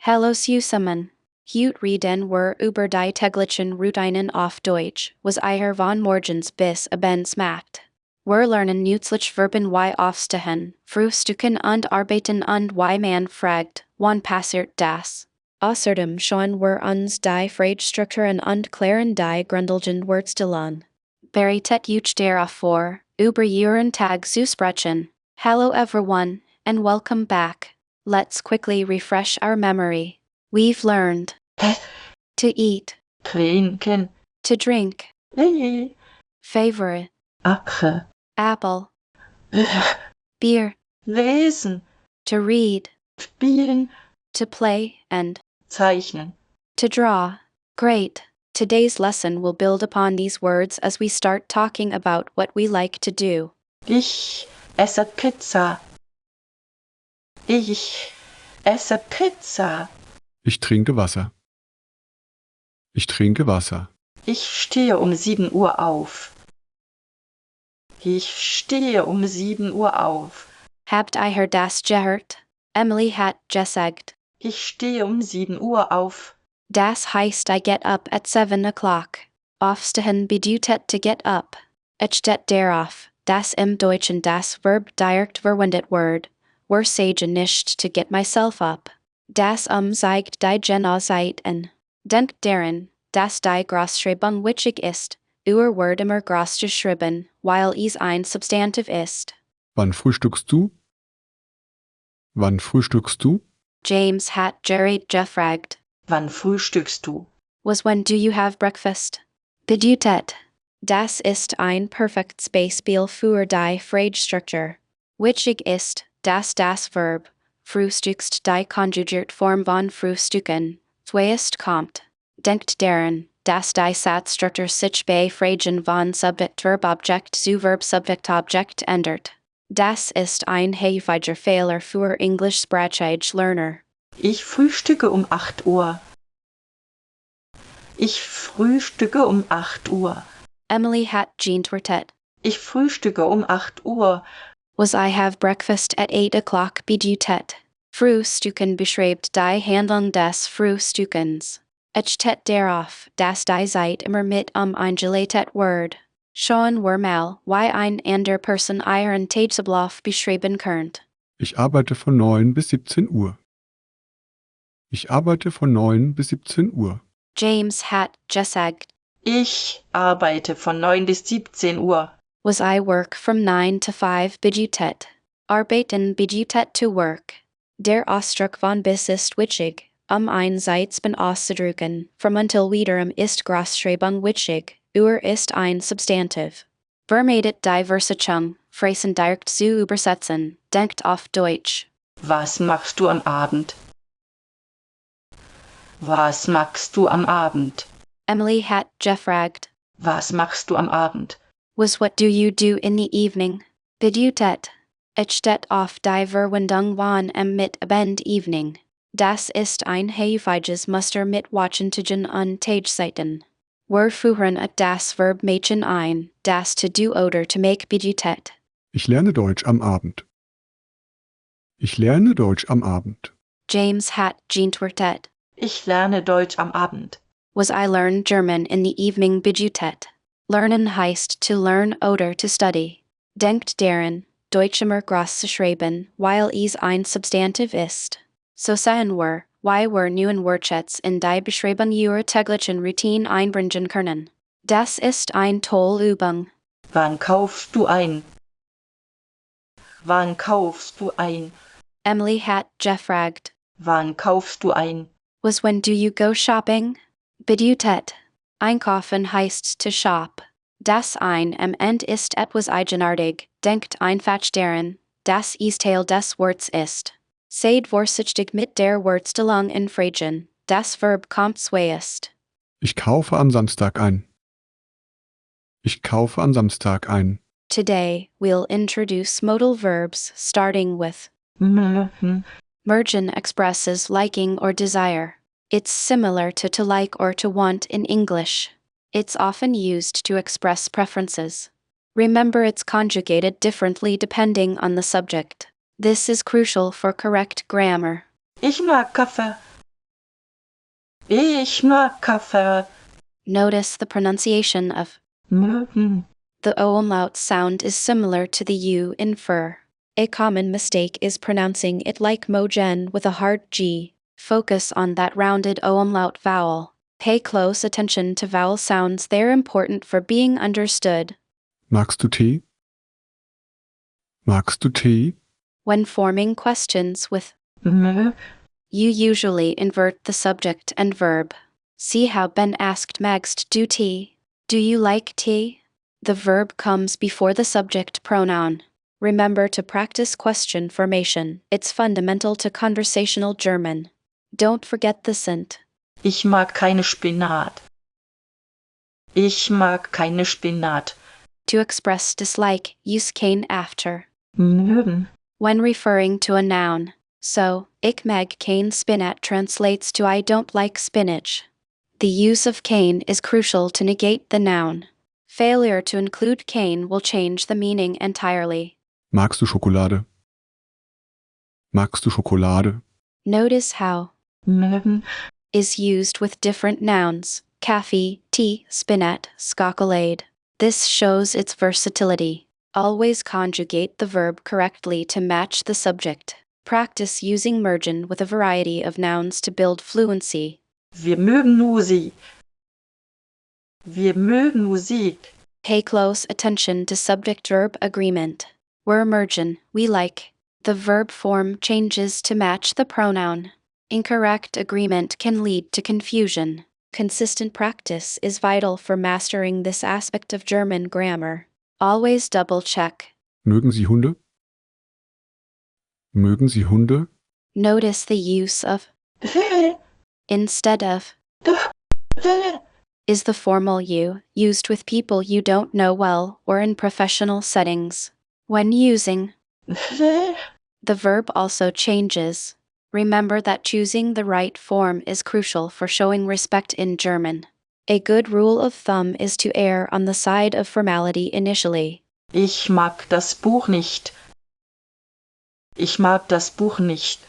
Hallo zusammen. Heute reden wir über die täglichen Routinen auf Deutsch, was ihr von morgens bis abends macht. Wir lernen nützlich Verben wie aufstehen, frühstücken und arbeiten und wie man fragt, wann passiert das. Außerdem schauen wir uns die Fragestrukturen und klären die grundlegenden Wortstellungen. Bereitet euch darauf vor, über Ihren Tag zu sprechen. Hello everyone, and welcome back. Let's quickly refresh our memory. We've learned to eat, Trinken, to drink, favorite, Ache, apple, beer, lesen, to read, spielen, to play, and zeichnen. to draw. Great! Today's lesson will build upon these words as we start talking about what we like to do. Ich esse Pizza. Ich esse Pizza. Ich trinke Wasser. Ich trinke Wasser. Ich stehe um 7 Uhr auf. Ich stehe um 7 Uhr auf. Habt ihr das gehört? Emily hat gesagt. Ich stehe um 7 Uhr auf. Das heißt I get up at 7 o'clock. Aufstehen bedeutet to get up. Es steht darauf, dass im Deutschen das Verb direkt verwendet wird. Wir sagen nicht to get myself up. Das zeigt die Genauigkeit. Denkt daran, dass die Großschreibung wichtig ist, ihr Wort immer groß geschrieben, weil es ein Substantiv ist. Wann frühstückst du? Wann frühstückst du? James hat Jared gefragt. Wann frühstückst du? Was when do you have breakfast? Bedeutet. Das ist ein perfektes Beispiel für die Fragestruktur. Wichtig ist, dass das Verb frühstückst die konjugierte Form von frühstücken zuerst kommt. Denkt daran, dass die Satzstruktur sich bei Fragen von subject-verb-object zu verb-subject-object ändert. Das ist ein häufiger Fehler für englischsprachige Lerner. Ich frühstücke um 8 Uhr. Ich frühstücke um 8 Uhr. Emily hat geantwortet. Ich frühstücke um 8 Uhr. Was I have breakfast at 8 o'clock bedeutet. Frühstücken beschreibt die Handlung des Frühstückens. Es steht darauf, dass die Zeit immer mit eingeletet wird. Schauen wir mal, wie ein anderer Person ihren Tagesablauf beschreiben könnt. Ich arbeite von 9 bis 17 Uhr. Ich arbeite von 9 bis 17 Uhr. James hat gesagt. Ich arbeite von 9 bis 17 Uhr. Was I work from 9 to 5 bedeutet. Arbeiten bedeutet to work. Der Ausdruck von bis ist wichtig, einerseits auszudrücken, from until wiederum ist Großschreibung wichtig, ist ein Substantiv. Vermeidet die Versetzung, Phrasen direkt zu übersetzen, denkt auf Deutsch. Was machst du am Abend? Was machst du am Abend? Emily hat gefragt. Was machst du am Abend? Was what do you do in the evening? Bedeutet. Es steht auf die Verwendung wann mit abend evening. Das ist ein häufiges Muster mit Wochenenden und Tageszeiten. Wir führen das Verb machen ein, das to do oder to make bedeutet. Ich lerne Deutsch am Abend. Ich lerne Deutsch am Abend. James hat geantwortet. Ich lerne Deutsch am Abend. Was I learn German in the evening bedeutet. Lernen heißt to learn oder to study. Denkt daran, Deutsch immer groß zu schreiben, weil es ein Substantiv ist. So sehen wir, wie wir neuen Wortschätze in die Beschreibung ihrer täglichen Routine einbringen können. Das ist eine tolle Übung. Wann kaufst du ein? Wann kaufst du ein? Emily hat gefragt. Wann kaufst du ein? Was when do you go shopping? Bedeutet. Einkaufen heißt to shop. Das ein am Ende ist etwas eigenartig, denkt einfach daran, dass es Teil des Worts ist. Seid vorsichtig mit der Wortstellung in Fragen, das Verb kommt zuerst. Ich kaufe am Samstag ein. Ich kaufe am Samstag ein. Today, we'll introduce modal verbs starting with Mögen. Mögen expresses liking or desire. It's similar to like or to want in English. It's often used to express preferences. Remember it's conjugated differently depending on the subject. This is crucial for correct grammar. Ich mag Kaffee. Ich mag Kaffee. Notice the pronunciation of Mögen. the O umlaut sound is similar to the U in fur. A common mistake is pronouncing it like mögen with a hard G. Focus on that rounded O umlaut vowel. Pay close attention to vowel sounds, they're important for being understood. Magst du Tee? Magst du Tee? When forming questions with Mö. you usually invert the subject and verb. See how Ben asked Magst du tea? Do you like tea? The verb comes before the subject pronoun. Remember to practice question formation. It's fundamental to conversational German. Don't forget the sind. Ich mag keine Spinat. Ich mag keine Spinat. To express dislike, use kein after. Mögen. When referring to a noun. So, ich mag kein Spinat translates to I don't like spinach. The use of kein is crucial to negate the noun. Failure to include kein will change the meaning entirely. Magst du Schokolade? Magst du Schokolade? Notice how Mögen. is used with different nouns: Kaffee, tea, spinat, Schokolade. This shows its versatility. Always conjugate the verb correctly to match the subject. Practice using mögen with a variety of nouns to build fluency. Wir mögen Musik. Wir mögen Musik. Pay close attention to subject-verb agreement. We're mögen, we like. The verb form changes to match the pronoun. Incorrect agreement can lead to confusion. Consistent practice is vital for mastering this aspect of German grammar. Always double-check. Mögen Sie Hunde? Mögen Sie Hunde? Notice the use of instead of is the formal you, used with people you don't know well or in professional settings. When using, the verb also changes. Remember that choosing the right form is crucial for showing respect in German. A good rule of thumb is to err on the side of formality initially. Ich mag das Buch nicht. Ich mag das Buch nicht.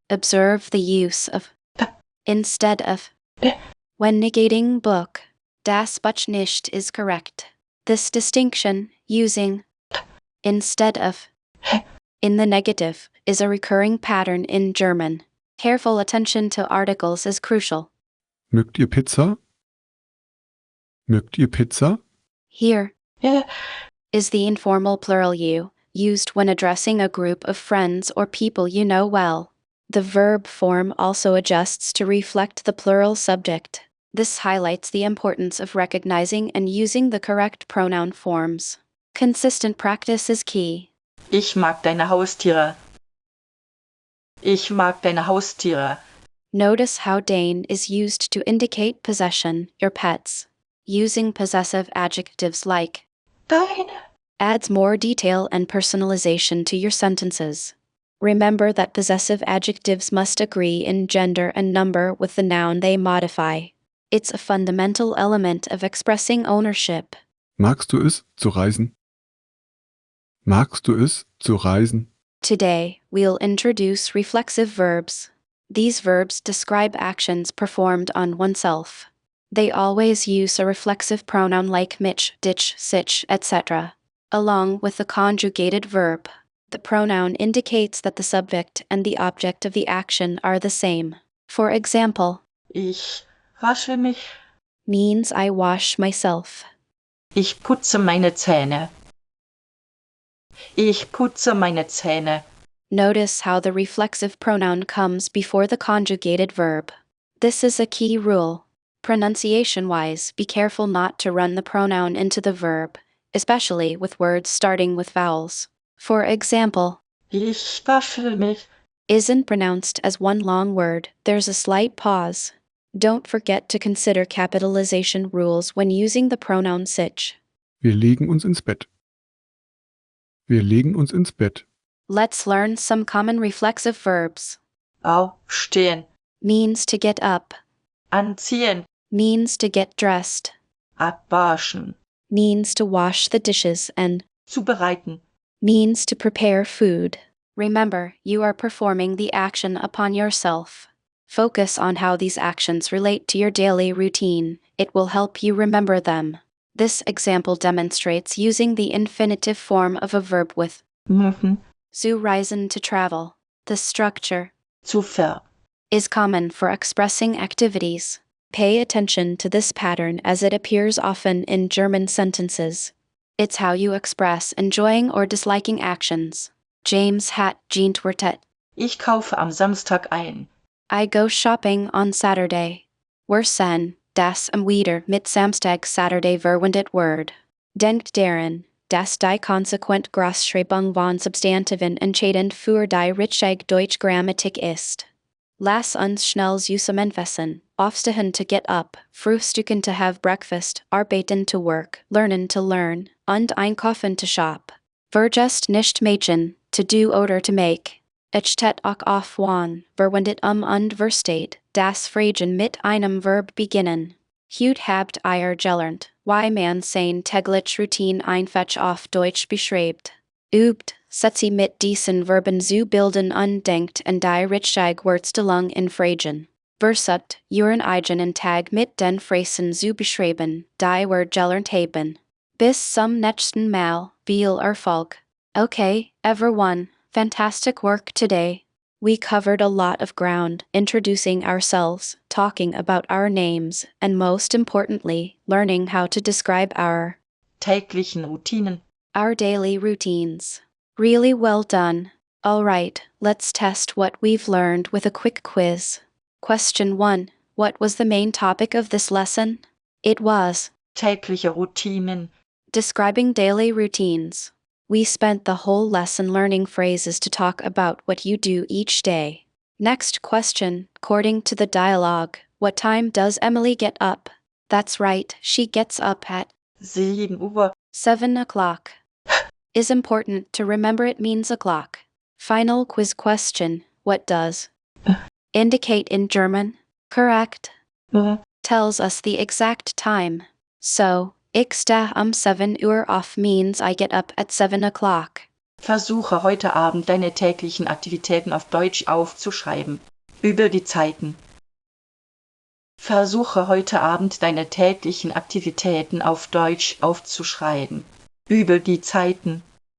Observe the use of instead of. When negating book, das Buch nicht is correct. This distinction, using instead of in the negative, is a recurring pattern in German. Careful attention to articles is crucial. Mögt ihr Pizza? Mögt ihr Pizza? Here is the informal plural you, used when addressing a group of friends or people you know well. The verb form also adjusts to reflect the plural subject. This highlights the importance of recognizing and using the correct pronoun forms. Consistent practice is key. Ich mag deine Haustiere. Ich mag deine Haustiere. Notice how dein is used to indicate possession, your pets. Using possessive adjectives like Deine. adds more detail and personalization to your sentences. Remember that possessive adjectives must agree in gender and number with the noun they modify. It's a fundamental element of expressing ownership. Magst du es, zu reisen? Magst du es, zu reisen? Today, we'll introduce reflexive verbs. These verbs describe actions performed on oneself. They always use a reflexive pronoun like mich, dich, sich, etc. Along with the conjugated verb. The pronoun indicates that the subject and the object of the action are the same. For example, Ich wasche mich. means I wash myself. Ich putze meine Zähne. Ich putze meine Zähne. Notice how the reflexive pronoun comes before the conjugated verb. This is a key rule. Pronunciation-wise, be careful not to run the pronoun into the verb, especially with words starting with vowels. For example, Ich wasche mich. isn't pronounced as one long word, there's a slight pause. Don't forget to consider capitalization rules when using the pronoun sich. Wir legen uns ins Bett. Wir legen uns ins Bett. Let's learn some common reflexive verbs. Aufstehen. Means to get up. Anziehen. Means to get dressed. Abwaschen. Means to wash the dishes and Zubereiten. means to prepare food. Remember, you are performing the action upon yourself. Focus on how these actions relate to your daily routine. It will help you remember them. This example demonstrates using the infinitive form of a verb with mögen, zu reisen to travel. The structure zu ver, is common for expressing activities. Pay attention to this pattern as it appears often in German sentences. It's how you express enjoying or disliking actions. James hat geantwortet. Ich kaufe am Samstag ein. I go shopping on Saturday. Wir sen das am wieder mit Samstag Saturday verwendet Word. Denkt daran, dass die konsequent Großschreibung von Substantiven entscheidend für die richtige Deutsch Grammatik ist. Lass uns schnell zusammenfassen. Aufstehen to get up, frühstücken to have breakfast, arbeiten to work, lernen to learn, und einkaufen to shop. Vergest nicht machen, to do oder to make. Ich tät auch auf wann, verwendet und versteht, das Fragen mit einem Verb beginnen. Hut habt ihr gelernt, wie man sein täglich Routine einfach auf Deutsch beschreibt. Übt, Sätze mit diesen Verben zu bilden und denkt an die richtige Wortstellung in Fragen. Versucht, euren eigenen Tag mit den Phrasen zu beschreiben, die wir gelernt haben. Bis zum nächsten Mal, viel Erfolg. Okay, everyone, fantastic work today. We covered a lot of ground, introducing ourselves, talking about our names, and most importantly, learning how to describe our Täglichen Routinen. daily routines. Really well done. Alright, let's test what we've learned with a quick quiz. Question 1. What was the main topic of this lesson? It was Tägliche Routinen. describing daily routines. We spent the whole lesson learning phrases to talk about what you do each day. Next question, according to the dialogue, what time does Emily get up? That's right, she gets up at 7 Uhr. 7 o'clock. Is important to remember it means o'clock. Final quiz question, what does indicate in German? Correct. Tells us the exact time. So, ich stehe um 7 Uhr auf means I get up at 7 o'clock. Versuche heute Abend deine täglichen Aktivitäten auf Deutsch aufzuschreiben. Übe die Zeiten. Versuche heute Abend deine täglichen Aktivitäten auf Deutsch aufzuschreiben. Übe die Zeiten.